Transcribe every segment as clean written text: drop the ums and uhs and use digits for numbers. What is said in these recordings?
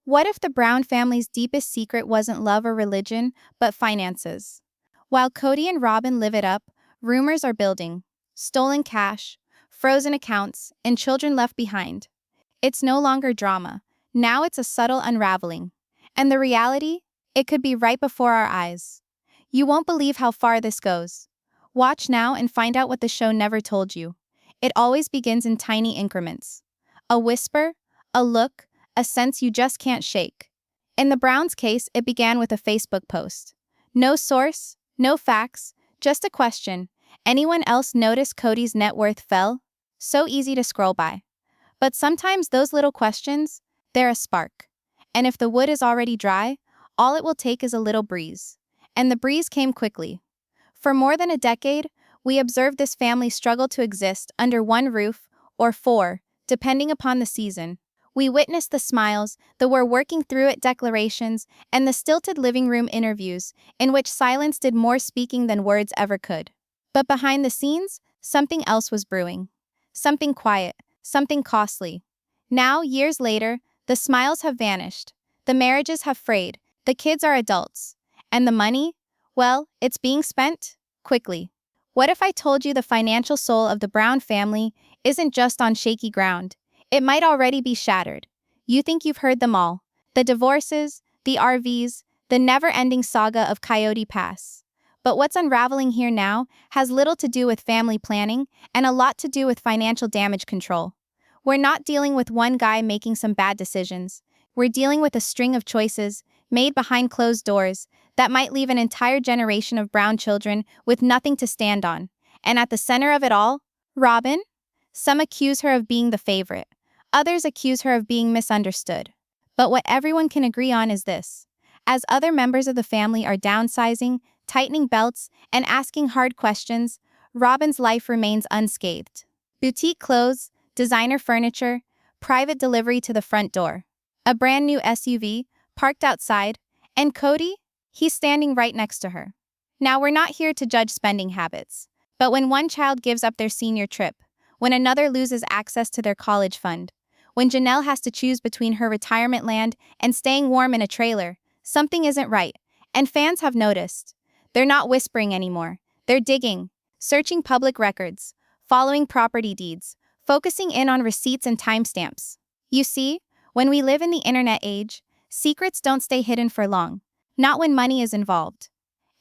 What if the Brown family's deepest secret wasn't love or religion, but finances? While Cody and Robyn live it up, rumors are building. Stolen cash, frozen accounts, and children left behind. It's no longer drama. Now it's a subtle unraveling. And the reality? It could be right before our eyes. You won't believe how far this goes. Watch now and find out what the show never told you. It always begins in tiny increments. A whisper, a look, a sense you just can't shake. In the Browns' case, it began with a Facebook post. No source, no facts, just a question. Anyone else notice Cody's net worth fell? So easy to scroll by. But sometimes those little questions, they're a spark. And if the wood is already dry, all it will take is a little breeze. And the breeze came quickly. For more than a decade, we observed this family struggle to exist under one roof, or four, depending upon the season. We witnessed the smiles, the we're working through it declarations, and the stilted living room interviews, in which silence did more speaking than words ever could. But behind the scenes, something else was brewing. Something quiet, something costly. Now, years later, the smiles have vanished. The marriages have frayed. The kids are adults. And the money? Well, it's being spent quickly. What if I told you the financial soul of the Brown family isn't just on shaky ground? It might already be shattered. You think you've heard them all. The divorces, the RVs, the never-ending saga of Coyote Pass. But what's unraveling here now has little to do with family planning and a lot to do with financial damage control. We're not dealing with one guy making some bad decisions. We're dealing with a string of choices made behind closed doors that might leave an entire generation of Brown children with nothing to stand on. And at the center of it all, Robyn? Some accuse her of being the favorite. Others accuse her of being misunderstood. But what everyone can agree on is this. As other members of the family are downsizing, tightening belts, and asking hard questions, Robyn's life remains unscathed. Boutique clothes, designer furniture, private delivery to the front door. A brand new SUV, parked outside, and Cody? He's standing right next to her. Now, we're not here to judge spending habits. But when one child gives up their senior trip, when another loses access to their college fund, when Janelle has to choose between her retirement land and staying warm in a trailer, something isn't right. And fans have noticed. They're not whispering anymore. They're digging, searching public records, following property deeds, focusing in on receipts and timestamps. You see, when we live in the internet age, secrets don't stay hidden for long, not when money is involved.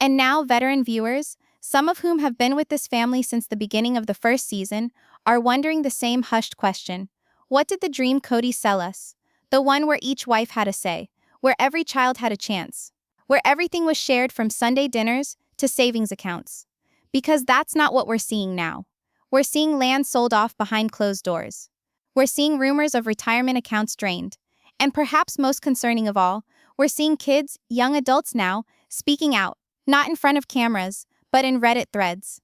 And now veteran viewers, some of whom have been with this family since the beginning of the first season, are wondering the same hushed question. What did the dream Cody sell us? The one where each wife had a say, where every child had a chance, where everything was shared from Sunday dinners to savings accounts. Because that's not what we're seeing now. We're seeing land sold off behind closed doors. We're seeing rumors of retirement accounts drained. And perhaps most concerning of all, we're seeing kids, young adults now, speaking out, not in front of cameras, but in Reddit threads,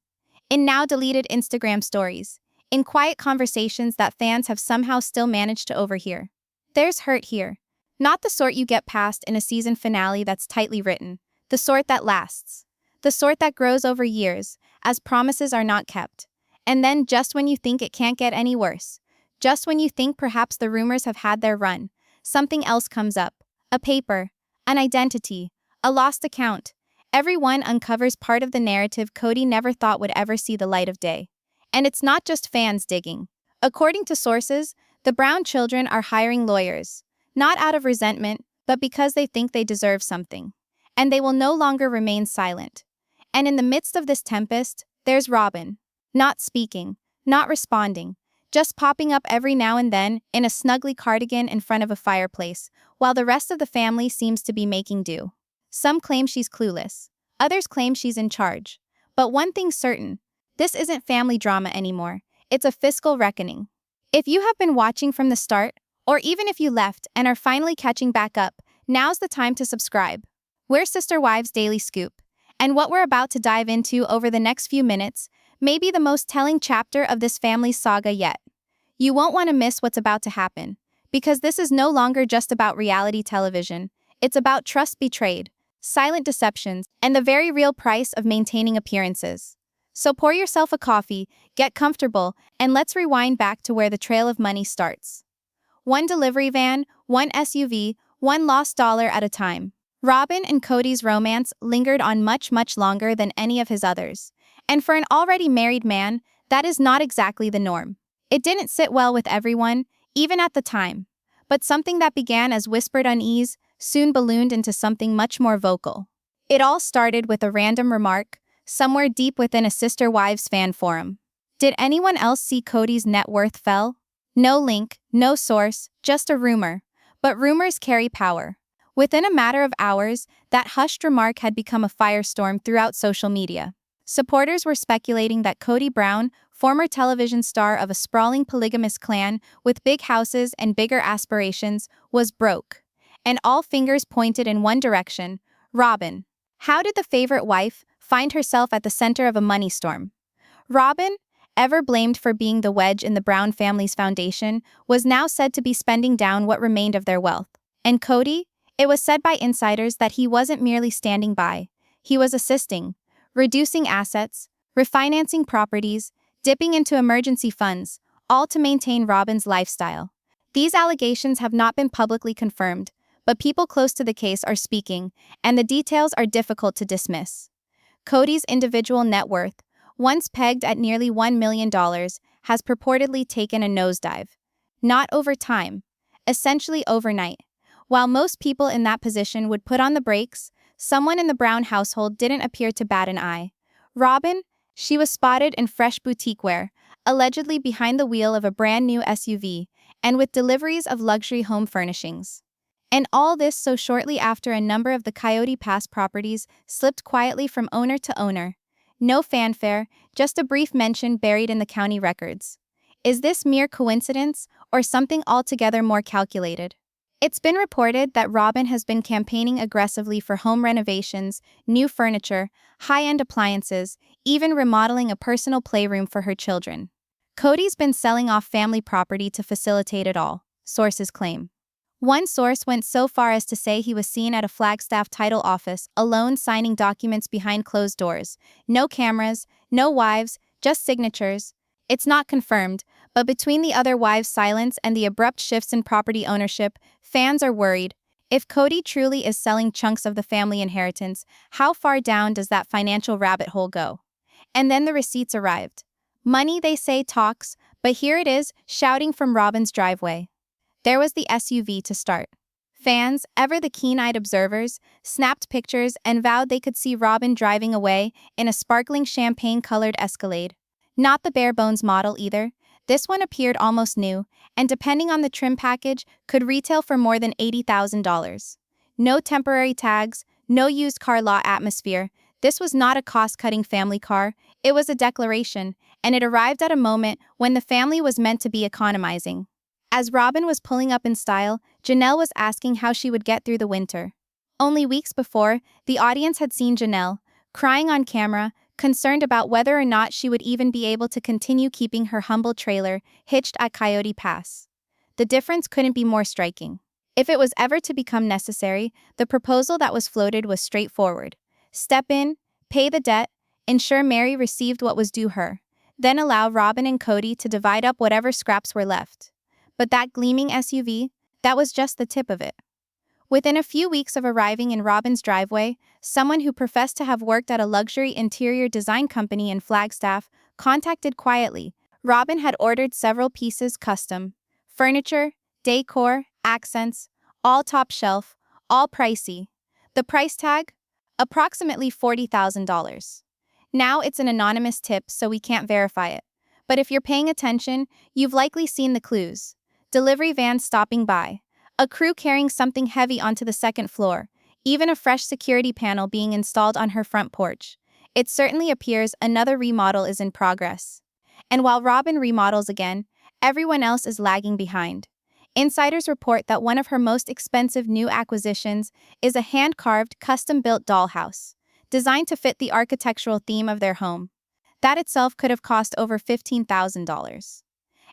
in now deleted Instagram stories, in quiet conversations that fans have somehow still managed to overhear. There's hurt here. Not the sort you get past in a season finale that's tightly written, the sort that lasts, the sort that grows over years, as promises are not kept. And then just when you think it can't get any worse, just when you think perhaps the rumors have had their run, something else comes up. A paper, an identity, a lost account. Everyone uncovers part of the narrative Cody never thought would ever see the light of day. And it's not just fans digging. According to sources, the Brown children are hiring lawyers, not out of resentment, but because they think they deserve something. And they will no longer remain silent. And in the midst of this tempest, there's Robyn. Not speaking, not responding, just popping up every now and then in a snuggly cardigan in front of a fireplace, while the rest of the family seems to be making do. Some claim she's clueless. Others claim she's in charge. But one thing's certain, this isn't family drama anymore. It's a fiscal reckoning. If you have been watching from the start, or even if you left and are finally catching back up, now's the time to subscribe. We're Sister Wives Daily Scoop, and what we're about to dive into over the next few minutes may be the most telling chapter of this family's saga yet. You won't want to miss what's about to happen, because this is no longer just about reality television. It's about trust betrayed, silent deceptions, and the very real price of maintaining appearances. So pour yourself a coffee, get comfortable, and let's rewind back to where the trail of money starts. One delivery van, one SUV, one lost dollar at a time. Robyn and Kody's romance lingered on much longer than any of his others. And for an already married man, that is not exactly the norm. It didn't sit well with everyone, even at the time. But something that began as whispered unease soon ballooned into something much more vocal. It all started with a random remark, somewhere deep within a Sister Wives fan forum. Did anyone else see Kody's net worth fell? No link, no source, just a rumor. But rumors carry power. Within a matter of hours, that hushed remark had become a firestorm throughout social media. Supporters were speculating that Kody Brown, former television star of a sprawling polygamous clan with big houses and bigger aspirations, was broke. And all fingers pointed in one direction: Robyn. How did the favorite wife find herself at the center of a money storm? Robyn, ever blamed for being the wedge in the Brown family's foundation, was now said to be spending down what remained of their wealth. And Kody? It was said by insiders that he wasn't merely standing by. He was assisting, reducing assets, refinancing properties, dipping into emergency funds, all to maintain Robyn's lifestyle. These allegations have not been publicly confirmed, but people close to the case are speaking, and the details are difficult to dismiss. Kody's individual net worth, once pegged at nearly $1 million, has purportedly taken a nosedive. Not over time, essentially overnight. While most people in that position would put on the brakes, someone in the Brown household didn't appear to bat an eye. Robyn, she was spotted in fresh boutique wear, allegedly behind the wheel of a brand new SUV, and with deliveries of luxury home furnishings. And all this so shortly after a number of the Coyote Pass properties slipped quietly from owner to owner. No fanfare, just a brief mention buried in the county records. Is this mere coincidence, or something altogether more calculated? It's been reported that Robyn has been campaigning aggressively for home renovations, new furniture, high-end appliances, even remodeling a personal playroom for her children. Kody's been selling off family property to facilitate it all, sources claim. One source went so far as to say he was seen at a Flagstaff title office, alone signing documents behind closed doors. No cameras, no wives, just signatures. It's not confirmed, but between the other wives' silence and the abrupt shifts in property ownership, fans are worried. If Kody truly is selling chunks of the family inheritance, how far down does that financial rabbit hole go? And then the receipts arrived. Money, they say, talks, but here it is, shouting from Robyn's driveway. There was the SUV to start. Fans, ever the keen-eyed observers, snapped pictures and vowed they could see Robyn driving away in a sparkling champagne-colored Escalade. Not the bare-bones model either. This one appeared almost new, and depending on the trim package, could retail for more than $80,000. No temporary tags, no used car lot atmosphere. This was not a cost-cutting family car, it was a declaration, and it arrived at a moment when the family was meant to be economizing. As Robyn was pulling up in style, Janelle was asking how she would get through the winter. Only weeks before, the audience had seen Janelle, crying on camera, concerned about whether or not she would even be able to continue keeping her humble trailer hitched at Coyote Pass. The difference couldn't be more striking. If it was ever to become necessary, the proposal that was floated was straightforward. Step in, pay the debt, ensure Meri received what was due her, then allow Robyn and Kody to divide up whatever scraps were left. But that gleaming SUV, that was just the tip of it. Within a few weeks of arriving in Robyn's driveway, someone who professed to have worked at a luxury interior design company in Flagstaff contacted quietly. Robyn had ordered several pieces custom. Furniture, decor, accents, all top shelf, all pricey. The price tag? Approximately $40,000. Now it's an anonymous tip, so we can't verify it. But if you're paying attention, you've likely seen the clues. Delivery vans stopping by. A crew carrying something heavy onto the second floor. Even a fresh security panel being installed on her front porch. It certainly appears another remodel is in progress. And while Robyn remodels again, everyone else is lagging behind. Insiders report that one of her most expensive new acquisitions is a hand-carved, custom-built dollhouse, designed to fit the architectural theme of their home. That itself could have cost over $15,000.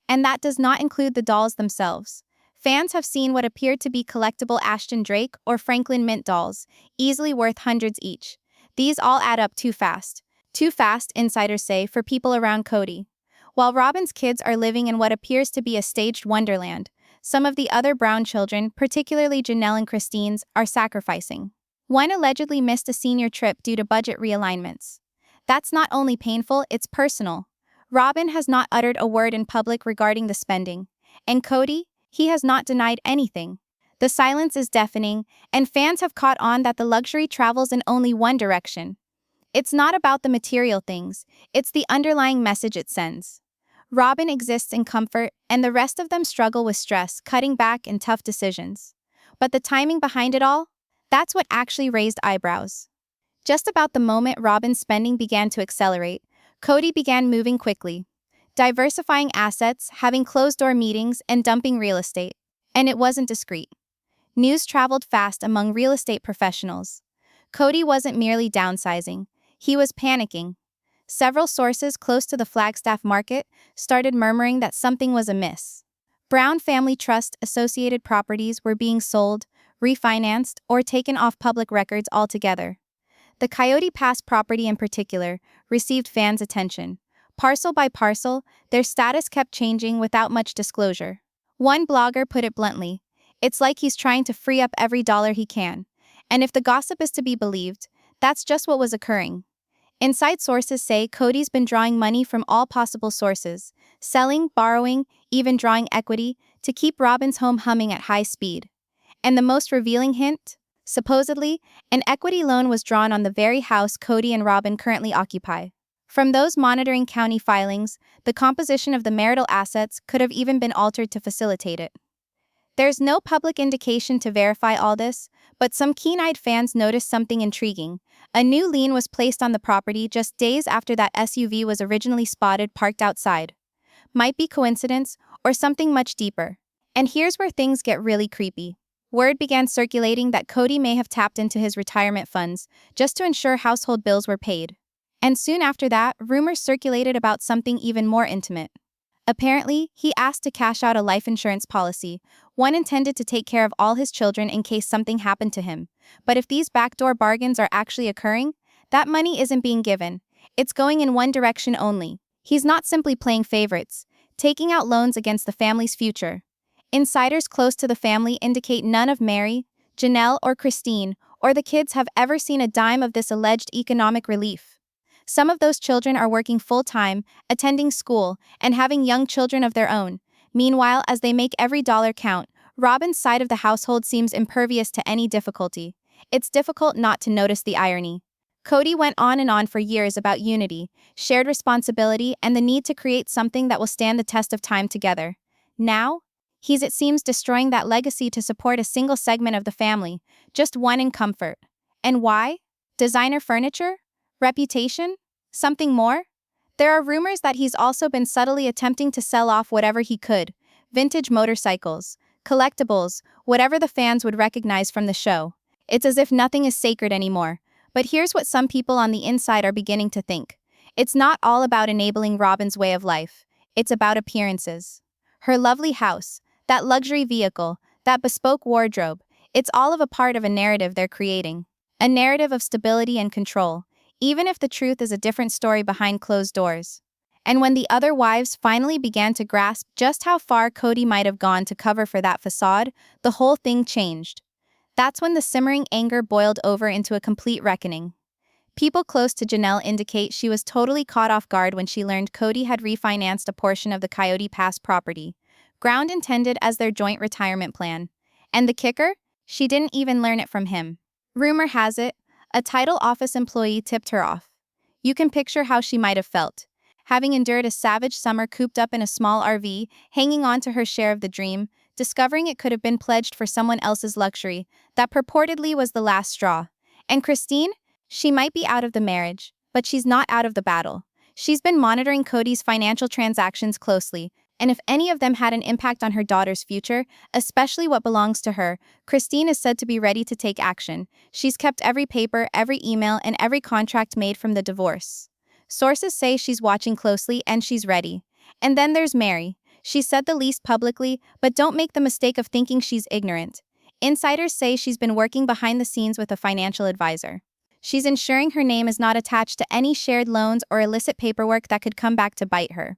And that does not include the dolls themselves. Fans have seen what appeared to be collectible Ashton Drake or Franklin Mint dolls, easily worth hundreds each. These all add up too fast. Too fast, insiders say, for people around Kody. While Robyn's kids are living in what appears to be a staged wonderland, some of the other Brown children, particularly Janelle and Christine's, are sacrificing. One allegedly missed a senior trip due to budget realignments. That's not only painful, it's personal. Robyn has not uttered a word in public regarding the spending. And Cody, he has not denied anything. The silence is deafening, and fans have caught on that the luxury travels in only one direction. It's not about the material things, it's the underlying message it sends. Robyn exists in comfort, and the rest of them struggle with stress, cutting back, and tough decisions. But the timing behind it all? That's what actually raised eyebrows. Just about the moment Robyn's spending began to accelerate, Cody began moving quickly, diversifying assets, having closed-door meetings, and dumping real estate. And it wasn't discreet. News traveled fast among real estate professionals. Cody wasn't merely downsizing, he was panicking. Several sources close to the Flagstaff market started murmuring that something was amiss. Brown Family Trust associated properties were being sold, refinanced, or taken off public records altogether. The Coyote Pass property in particular received fans' attention. Parcel by parcel, their status kept changing without much disclosure. One blogger put it bluntly, "It's like he's trying to free up every dollar he can." And if the gossip is to be believed, that's just what was occurring. Inside sources say Cody's been drawing money from all possible sources, selling, borrowing, even drawing equity, to keep Robyn's home humming at high speed. And the most revealing hint? Supposedly, an equity loan was drawn on the very house Cody and Robyn currently occupy. From those monitoring county filings, the composition of the marital assets could have even been altered to facilitate it. There's no public indication to verify all this, but some keen-eyed fans noticed something intriguing. A new lien was placed on the property just days after that SUV was originally spotted parked outside. Might be coincidence, or something much deeper. And here's where things get really creepy. Word began circulating that Cody may have tapped into his retirement funds just to ensure household bills were paid. And soon after that, rumors circulated about something even more intimate. Apparently, he asked to cash out a life insurance policy, one intended to take care of all his children in case something happened to him. But if these backdoor bargains are actually occurring, that money isn't being given. It's going in one direction only. He's not simply playing favorites, taking out loans against the family's future. Insiders close to the family indicate none of Meri, Janelle, or Christine, or the kids have ever seen a dime of this alleged economic relief. Some of those children are working full-time, attending school, and having young children of their own. Meanwhile, as they make every dollar count, Robyn's side of the household seems impervious to any difficulty. It's difficult not to notice the irony. Cody went on and on for years about unity, shared responsibility, and the need to create something that will stand the test of time together. Now, he's, it seems, destroying that legacy to support a single segment of the family, just one in comfort. And why? Designer furniture? Reputation? Something more? There are rumors that he's also been subtly attempting to sell off whatever he could: vintage motorcycles, collectibles, whatever the fans would recognize from the show. It's as if nothing is sacred anymore. But here's what some people on the inside are beginning to think. It's not all about enabling Robyn's way of life. It's about appearances. Her lovely house, that luxury vehicle, that bespoke wardrobe, it's all of a part of a narrative they're creating. A narrative of stability and control, even if the truth is a different story behind closed doors. And when the other wives finally began to grasp just how far Cody might have gone to cover for that facade, the whole thing changed. That's when the simmering anger boiled over into a complete reckoning. People close to Janelle indicate she was totally caught off guard when she learned Cody had refinanced a portion of the Coyote Pass property, ground intended as their joint retirement plan. And the kicker? She didn't even learn it from him. Rumor has it, a title office employee tipped her off. You can picture how she might have felt. Having endured a savage summer cooped up in a small RV, hanging on to her share of the dream, discovering it could have been pledged for someone else's luxury, that purportedly was the last straw. And Christine? She might be out of the marriage, but she's not out of the battle. She's been monitoring Cody's financial transactions closely, and if any of them had an impact on her daughter's future, especially what belongs to her, Christine is said to be ready to take action. She's kept every paper, every email, and every contract made from the divorce. Sources say she's watching closely and she's ready. And then there's Meri. She said the least publicly, but don't make the mistake of thinking she's ignorant. Insiders say she's been working behind the scenes with a financial advisor. She's ensuring her name is not attached to any shared loans or illicit paperwork that could come back to bite her.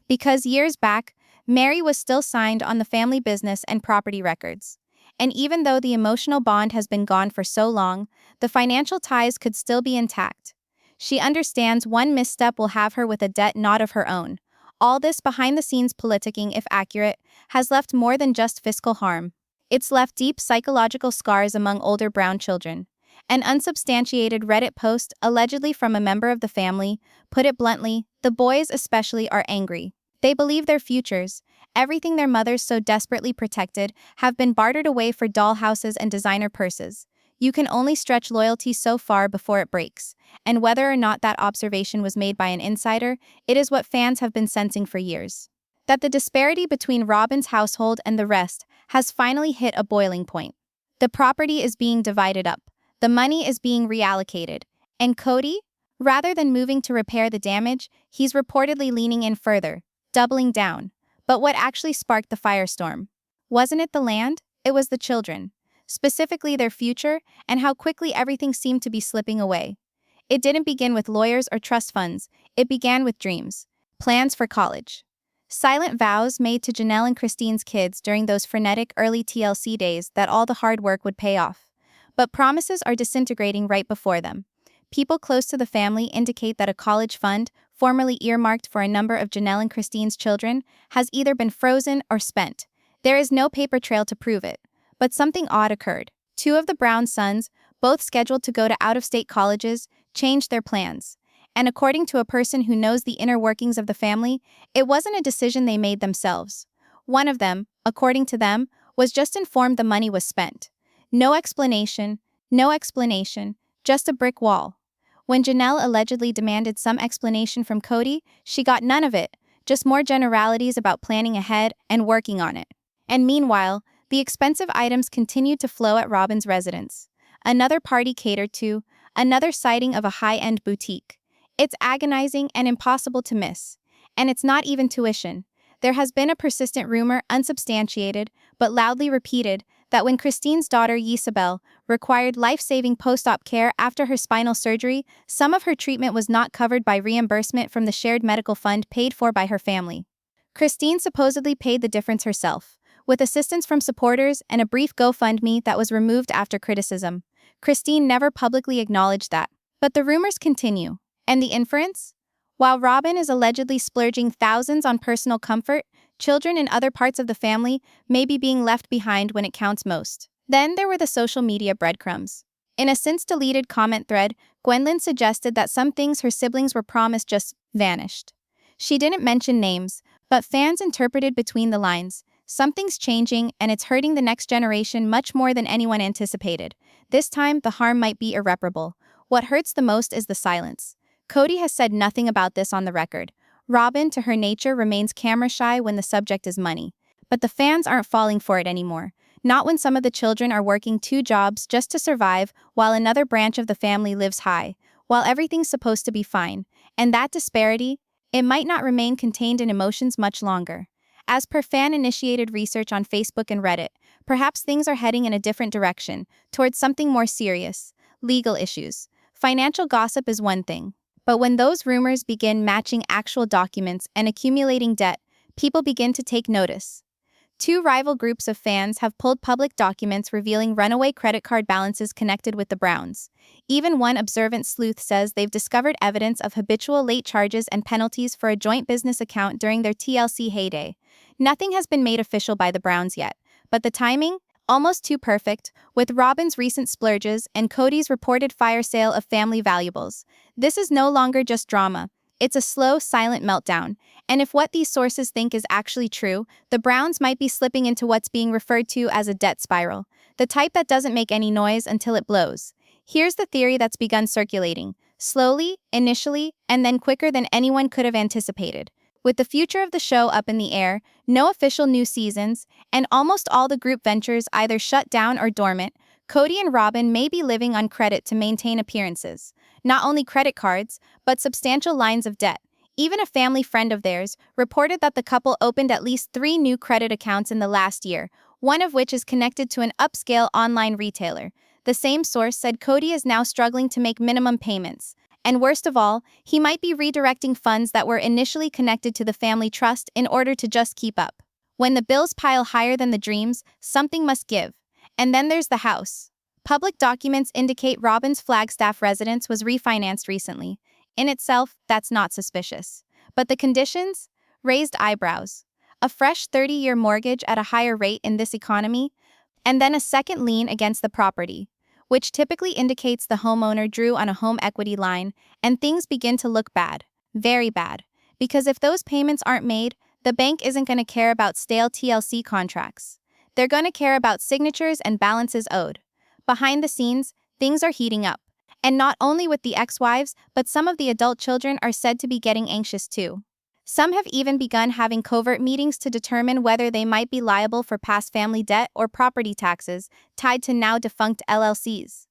Because years back, Meri was still signed on the family business and property records. And even though the emotional bond has been gone for so long, the financial ties could still be intact. She understands one misstep will have her with a debt not of her own. All this behind-the-scenes politicking, if accurate, has left more than just fiscal harm. It's left deep psychological scars among older Brown children. An unsubstantiated Reddit post, allegedly from a member of the family, put it bluntly, the boys especially are angry. They believe their futures, everything their mothers so desperately protected, have been bartered away for dollhouses and designer purses. You can only stretch loyalty so far before it breaks. And whether or not that observation was made by an insider, it is what fans have been sensing for years. That the disparity between Robyn's household and the rest has finally hit a boiling point. The property is being divided up. The money is being reallocated. And Cody? Rather than moving to repair the damage, he's reportedly leaning in further, doubling down. But what actually sparked the firestorm? Wasn't it the land? It was the children. Specifically their future, and how quickly everything seemed to be slipping away. It didn't begin with lawyers or trust funds. It began with dreams. Plans for college. Silent vows made to Janelle and Christine's kids during those frenetic early TLC days that all the hard work would pay off. But promises are disintegrating right before them. People close to the family indicate that a college fund, formerly earmarked for a number of Janelle and Christine's children, has either been frozen or spent. There is no paper trail to prove it. But something odd occurred. Two of the Brown sons, both scheduled to go to out-of-state colleges, changed their plans. And according to a person who knows the inner workings of the family, it wasn't a decision they made themselves. One of them, according to them, was just informed the money was spent. No explanation, just a brick wall. When Janelle allegedly demanded some explanation from Cody, she got none of it, just more generalities about planning ahead and working on it. And meanwhile, the expensive items continued to flow at Robyn's residence. Another party catered to, another sighting of a high-end boutique. It's agonizing and impossible to miss. And it's not even tuition. There has been a persistent rumor, unsubstantiated, but loudly repeated, that when Christine's daughter Isabel required life-saving post-op care after her spinal surgery, some of her treatment was not covered by reimbursement from the shared medical fund paid for by her family. Christine supposedly paid the difference herself, with assistance from supporters and a brief GoFundMe that was removed after criticism. Christine never publicly acknowledged that. But the rumors continue. And the inference? While Robyn is allegedly splurging thousands on personal comfort, children in other parts of the family may be being left behind when it counts most. Then there were the social media breadcrumbs. In a since-deleted comment thread, Gwendolyn suggested that some things her siblings were promised just vanished. She didn't mention names, but fans interpreted between the lines. Something's changing, and it's hurting the next generation much more than anyone anticipated. This time, the harm might be irreparable. What hurts the most is the silence. Cody has said nothing about this on the record. Robyn, to her nature, remains camera-shy when the subject is money. But the fans aren't falling for it anymore. Not when some of the children are working 2 jobs just to survive, while another branch of the family lives high, while everything's supposed to be fine. And that disparity, it might not remain contained in emotions much longer. As per fan-initiated research on Facebook and Reddit, perhaps things are heading in a different direction, towards something more serious. Legal issues. Financial gossip is one thing. But when those rumors begin matching actual documents and accumulating debt, people begin to take notice. 2 rival groups of fans have pulled public documents revealing runaway credit card balances connected with the Browns. Even one observant sleuth says they've discovered evidence of habitual late charges and penalties for a joint business account during their TLC heyday. Nothing has been made official by the Browns yet, but the timing? Almost too perfect, with Robyn's recent splurges and Cody's reported fire sale of family valuables. This is no longer just drama. It's a slow, silent meltdown. And if what these sources think is actually true, the Browns might be slipping into what's being referred to as a debt spiral, the type that doesn't make any noise until it blows. Here's the theory that's begun circulating, slowly, initially, and then quicker than anyone could have anticipated. With the future of the show up in the air, no official new seasons, and almost all the group ventures either shut down or dormant, Cody and Robyn may be living on credit to maintain appearances. Not only credit cards, but substantial lines of debt. Even a family friend of theirs reported that the couple opened at least 3 new credit accounts in the last year, one of which is connected to an upscale online retailer. The same source said Cody is now struggling to make minimum payments, And worst of all, he might be redirecting funds that were initially connected to the family trust in order to just keep up. When the bills pile higher than the dreams, something must give. And then there's the house. Public documents indicate Robyn's Flagstaff residence was refinanced recently. In itself, that's not suspicious. But the conditions? Raised eyebrows. A fresh 30-year mortgage at a higher rate in this economy, and then a second lien against the property, which typically indicates the homeowner drew on a home equity line, and things begin to look bad. Very bad. Because if those payments aren't made, the bank isn't going to care about stale TLC contracts. They're going to care about signatures and balances owed. Behind the scenes, things are heating up. And not only with the ex-wives, but some of the adult children are said to be getting anxious too. Some have even begun having covert meetings to determine whether they might be liable for past family debt or property taxes tied to now defunct LLCs.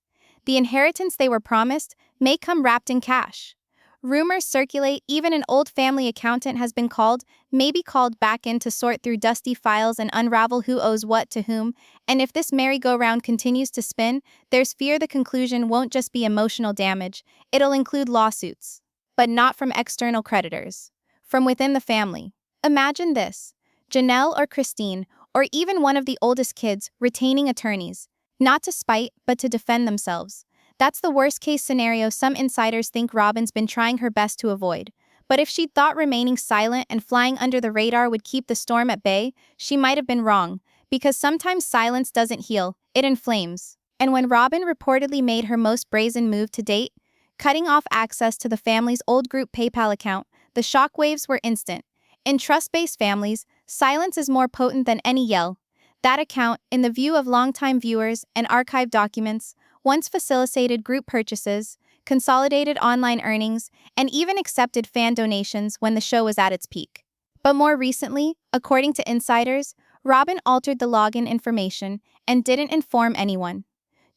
The inheritance they were promised may come wrapped in cash. Rumors circulate, even an old family accountant has been called, maybe called back in to sort through dusty files and unravel who owes what to whom, and if this merry-go-round continues to spin, there's fear the conclusion won't just be emotional damage, it'll include lawsuits. But not from external creditors. From within the family. Imagine this: Janelle or Christine, or even one of the oldest kids, retaining attorneys. Not to spite, but to defend themselves. That's the worst-case scenario some insiders think Robyn's been trying her best to avoid. But if she'd thought remaining silent and flying under the radar would keep the storm at bay, she might have been wrong, because sometimes silence doesn't heal, it inflames. And when Robyn reportedly made her most brazen move to date, cutting off access to the family's old group PayPal account, the shockwaves were instant. In trust-based families, silence is more potent than any yell. That account, in the view of longtime viewers and archived documents, once facilitated group purchases, consolidated online earnings, and even accepted fan donations when the show was at its peak. But more recently, according to insiders, Robyn altered the login information and didn't inform anyone.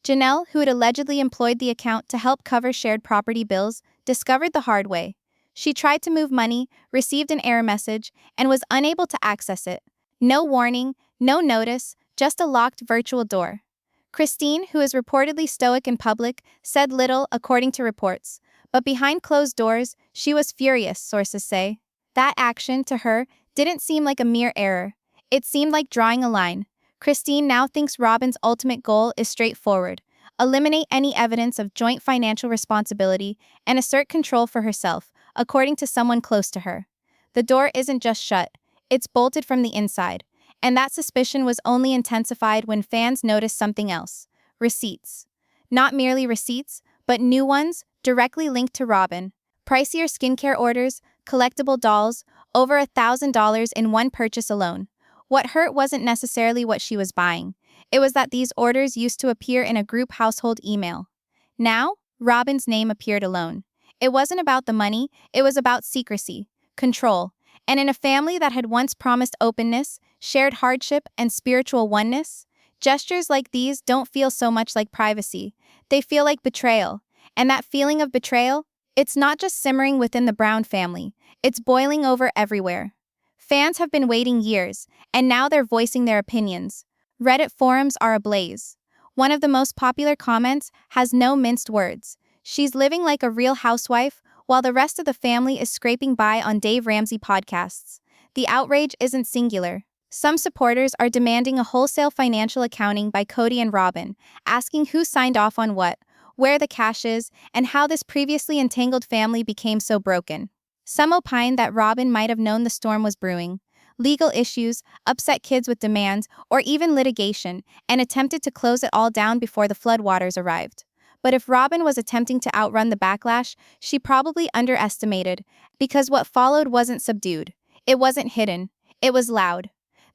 Janelle, who had allegedly employed the account to help cover shared property bills, discovered the hard way. She tried to move money, received an error message, and was unable to access it. No warning, no notice, just a locked virtual door. Christine, who is reportedly stoic in public, said little, according to reports. But behind closed doors, she was furious, sources say. That action, to her, didn't seem like a mere error. It seemed like drawing a line. Christine now thinks Robyn's ultimate goal is straightforward: eliminate any evidence of joint financial responsibility and assert control for herself, according to someone close to her. The door isn't just shut, it's bolted from the inside. And that suspicion was only intensified when fans noticed something else: receipts. Not merely receipts, but new ones, directly linked to Robyn. Pricier skincare orders, collectible dolls, over $1,000 in one purchase alone. What hurt wasn't necessarily what she was buying. It was that these orders used to appear in a group household email. Now, Robyn's name appeared alone. It wasn't about the money, it was about secrecy, control. And in a family that had once promised openness, shared hardship, and spiritual oneness, gestures like these don't feel so much like privacy. They feel like betrayal. And that feeling of betrayal, it's not just simmering within the Brown family, it's boiling over everywhere. Fans have been waiting years, and now they're voicing their opinions. Reddit forums are ablaze. One of the most popular comments has no minced words. She's living like a real housewife, while the rest of the family is scraping by on Dave Ramsey podcasts. The outrage isn't singular. Some supporters are demanding a wholesale financial accounting by Cody and Robyn, asking who signed off on what, where the cash is, and how this previously entangled family became so broken. Some opine that Robyn might have known the storm was brewing. Legal issues, upset kids with demands, or even litigation, and attempted to close it all down before the floodwaters arrived. But if Robyn was attempting to outrun the backlash, she probably underestimated, because what followed wasn't subdued. It wasn't hidden. It was loud.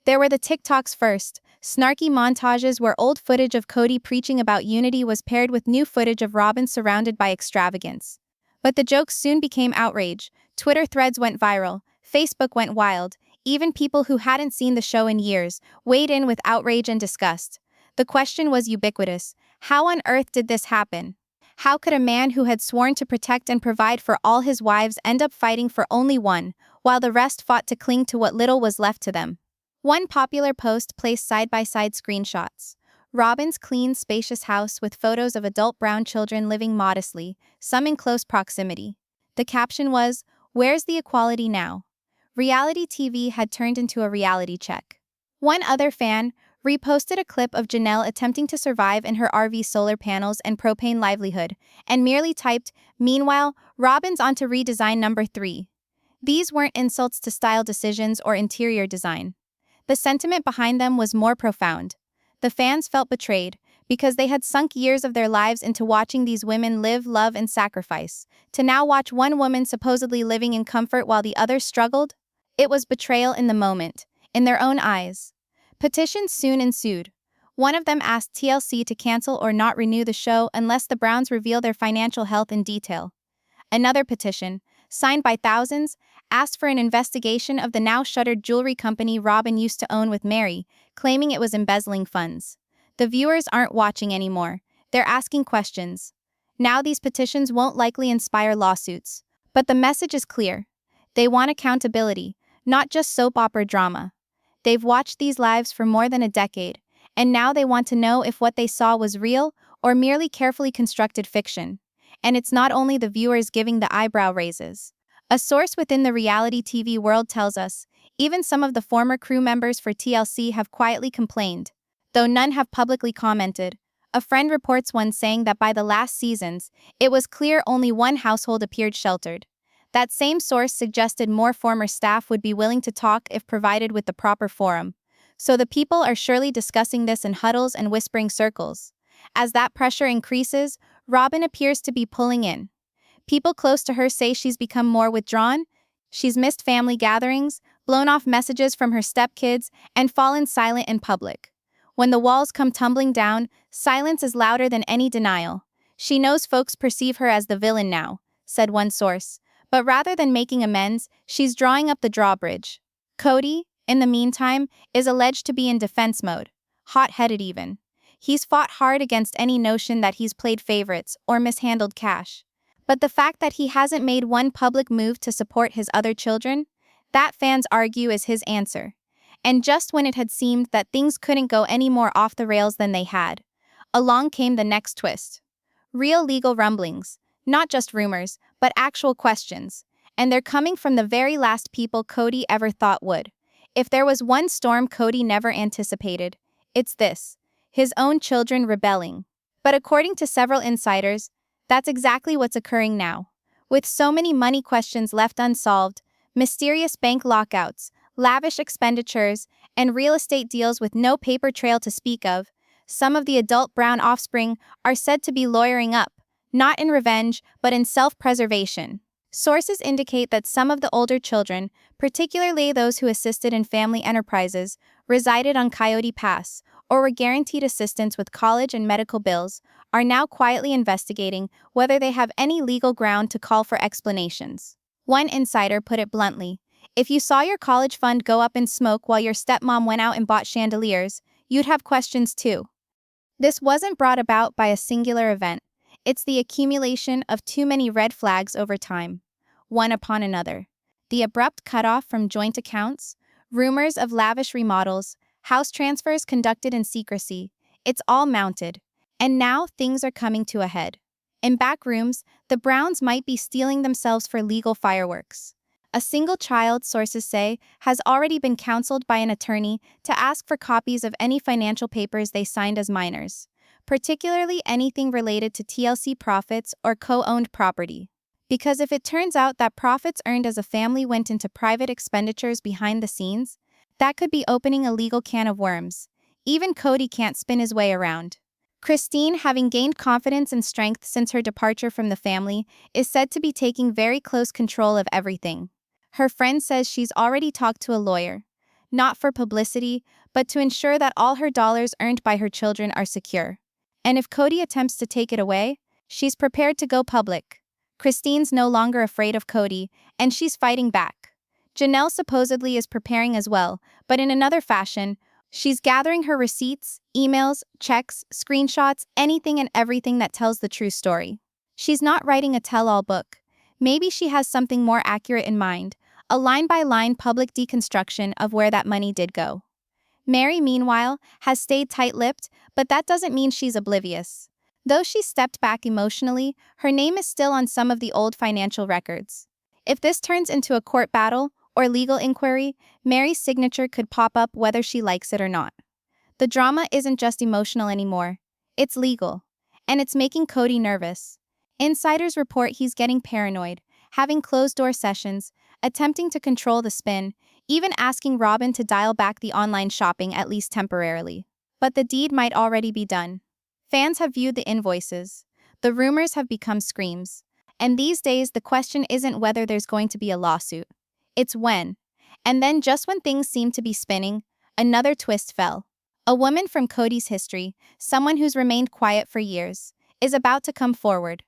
There were the TikToks first, snarky montages where old footage of Kody preaching about unity was paired with new footage of Robyn surrounded by extravagance. But the jokes soon became outrage. Twitter threads went viral. Facebook went wild. Even people who hadn't seen the show in years weighed in with outrage and disgust. The question was ubiquitous. How on earth did this happen? How could a man who had sworn to protect and provide for all his wives end up fighting for only one, while the rest fought to cling to what little was left to them? One popular post placed side-by-side screenshots. Robyn's clean, spacious house with photos of adult brown children living modestly, some in close proximity. The caption was, "Where's the equality now?" Reality TV had turned into a reality check. One other fan reposted a clip of Janelle attempting to survive in her RV solar panels and propane livelihood, and merely typed, "Meanwhile, Robyn's on to redesign number 3. These weren't insults to style decisions or interior design. The sentiment behind them was more profound. The fans felt betrayed because they had sunk years of their lives into watching these women live, love, and sacrifice. To now watch one woman supposedly living in comfort while the others struggled? It was betrayal in the moment, in their own eyes. Petitions soon ensued. One of them asked TLC to cancel or not renew the show unless the Browns reveal their financial health in detail. Another petition, signed by thousands, asked for an investigation of the now shuttered jewelry company Robyn used to own with Meri, claiming it was embezzling funds. The viewers aren't watching anymore. They're asking questions. Now these petitions won't likely inspire lawsuits. But the message is clear. They want accountability, not just soap opera drama. They've watched these lives for more than a decade, and now they want to know if what they saw was real or merely carefully constructed fiction. And it's not only the viewers giving the eyebrow raises. A source within the reality TV world tells us, even some of the former crew members for TLC have quietly complained, though none have publicly commented. A friend reports one saying that by the last seasons, it was clear only one household appeared sheltered. That same source suggested more former staff would be willing to talk if provided with the proper forum. So the people are surely discussing this in huddles and whispering circles. As that pressure increases, Robyn appears to be pulling in. People close to her say she's become more withdrawn. She's missed family gatherings, blown off messages from her stepkids, and fallen silent in public. When the walls come tumbling down, silence is louder than any denial. She knows folks perceive her as the villain now, said one source. But rather than making amends, she's drawing up the drawbridge. Cody, in the meantime, is alleged to be in defense mode, hot-headed even. He's fought hard against any notion that he's played favorites or mishandled cash. But the fact that he hasn't made one public move to support his other children, that fans argue is his answer. And just when it had seemed that things couldn't go any more off the rails than they had, along came the next twist. Real legal rumblings. Not just rumors, but actual questions. And they're coming from the very last people Cody ever thought would. If there was one storm Cody never anticipated, it's this: his own children rebelling. But according to several insiders, that's exactly what's occurring now. With so many money questions left unsolved, mysterious bank lockouts, lavish expenditures, and real estate deals with no paper trail to speak of, some of the adult Brown offspring are said to be lawyering up. Not in revenge, but in self-preservation. Sources indicate that some of the older children, particularly those who assisted in family enterprises, resided on Coyote Pass, or were guaranteed assistance with college and medical bills, are now quietly investigating whether they have any legal ground to call for explanations. One insider put it bluntly, "If you saw your college fund go up in smoke while your stepmom went out and bought chandeliers, you'd have questions too." This wasn't brought about by a singular event. It's the accumulation of too many red flags over time, one upon another. The abrupt cutoff from joint accounts, rumors of lavish remodels, house transfers conducted in secrecy, it's all mounted. And now things are coming to a head. In back rooms, the Browns might be steeling themselves for legal fireworks. A single child, sources say, has already been counseled by an attorney to ask for copies of any financial papers they signed as minors, particularly anything related to TLC profits or co-owned property. Because if it turns out that profits earned as a family went into private expenditures behind the scenes, that could be opening a legal can of worms. Even Cody can't spin his way around. Christine, having gained confidence and strength since her departure from the family, is said to be taking very close control of everything. Her friend says she's already talked to a lawyer, not for publicity, but to ensure that all her dollars earned by her children are secure. And if Cody attempts to take it away, she's prepared to go public. Christine's no longer afraid of Cody, and she's fighting back. Janelle supposedly is preparing as well, but in another fashion. She's gathering her receipts, emails, checks, screenshots, anything and everything that tells the true story. She's not writing a tell-all book. Maybe she has something more accurate in mind, a line-by-line public deconstruction of where that money did go. Meri, meanwhile, has stayed tight-lipped, but that doesn't mean she's oblivious. Though she stepped back emotionally, her name is still on some of the old financial records. If this turns into a court battle or legal inquiry, Meri's signature could pop up whether she likes it or not. The drama isn't just emotional anymore. It's legal. And it's making Kody nervous. Insiders report he's getting paranoid, having closed-door sessions, attempting to control the spin, even asking Robyn to dial back the online shopping at least temporarily. But the deed might already be done. Fans have viewed the invoices. The rumors have become screams. And these days, the question isn't whether there's going to be a lawsuit. It's when. And then just when things seem to be spinning, another twist fell. A woman from Kody's history, someone who's remained quiet for years, is about to come forward.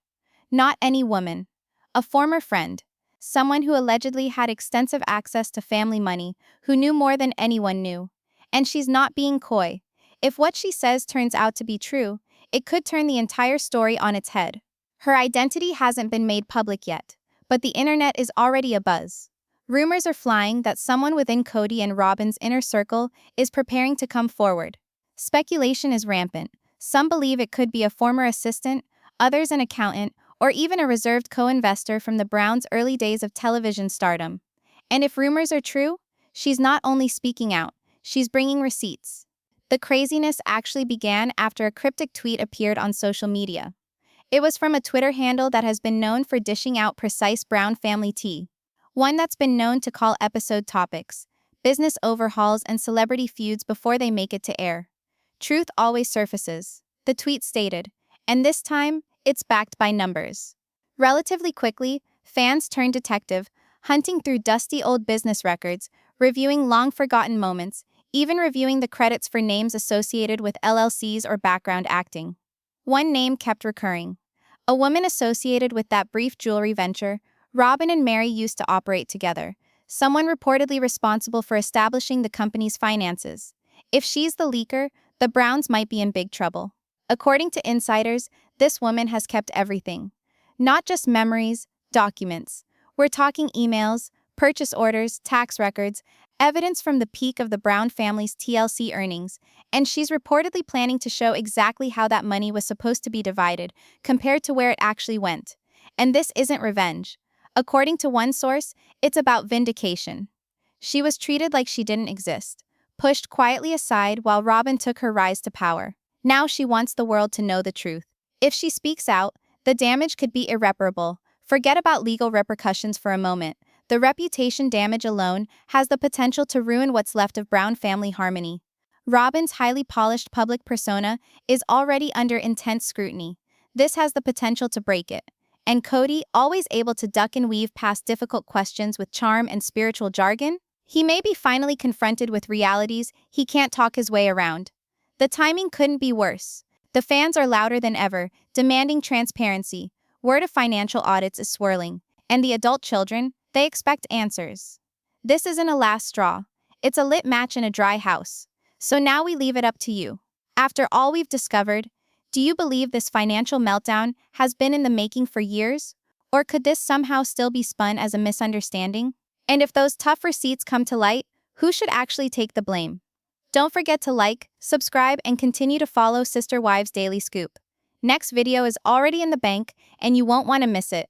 Not any woman. A former friend. Someone who allegedly had extensive access to family money, who knew more than anyone knew. And she's not being coy. If what she says turns out to be true, it could turn the entire story on its head. Her identity hasn't been made public yet, but the internet is already abuzz. Rumors are flying that someone within Kody and Robyn's inner circle is preparing to come forward. Speculation is rampant. Some believe it could be a former assistant, others an accountant, or even a reserved co-investor from the Browns' early days of television stardom. And if rumors are true, she's not only speaking out, she's bringing receipts. The craziness actually began after a cryptic tweet appeared on social media. It was from a Twitter handle that has been known for dishing out precise Brown family tea. One that's been known to call episode topics, business overhauls, and celebrity feuds before they make it to air. Truth always surfaces, the tweet stated, and this time, it's backed by numbers. Relatively quickly, fans turned detective, hunting through dusty old business records, reviewing long-forgotten moments, even reviewing the credits for names associated with LLCs or background acting. One name kept recurring. A woman associated with that brief jewelry venture. Robyn and Meri used to operate together, someone reportedly responsible for establishing the company's finances. If she's the leaker, the Browns might be in big trouble. According to insiders, this woman has kept everything. Not just memories, documents. We're talking emails, purchase orders, tax records, evidence from the peak of the Brown family's TLC earnings, and she's reportedly planning to show exactly how that money was supposed to be divided, compared to where it actually went. And this isn't revenge. According to one source, it's about vindication. She was treated like she didn't exist, pushed quietly aside while Robyn took her rise to power. Now she wants the world to know the truth. If she speaks out, the damage could be irreparable. Forget about legal repercussions for a moment. The reputation damage alone has the potential to ruin what's left of Brown family harmony. Robyn's highly polished public persona is already under intense scrutiny. This has the potential to break it. And Kody, always able to duck and weave past difficult questions with charm and spiritual jargon, he may be finally confronted with realities he can't talk his way around. The timing couldn't be worse. The fans are louder than ever, demanding transparency. Word of financial audits is swirling. And the adult children, they expect answers. This isn't a last straw. It's a lit match in a dry house. So now we leave it up to you. After all we've discovered, do you believe this financial meltdown has been in the making for years? Or could this somehow still be spun as a misunderstanding? And if those tough receipts come to light, who should actually take the blame? Don't forget to like, subscribe, and continue to follow Sister Wives Daily Scoop. Next video is already in the bank, and you won't want to miss it.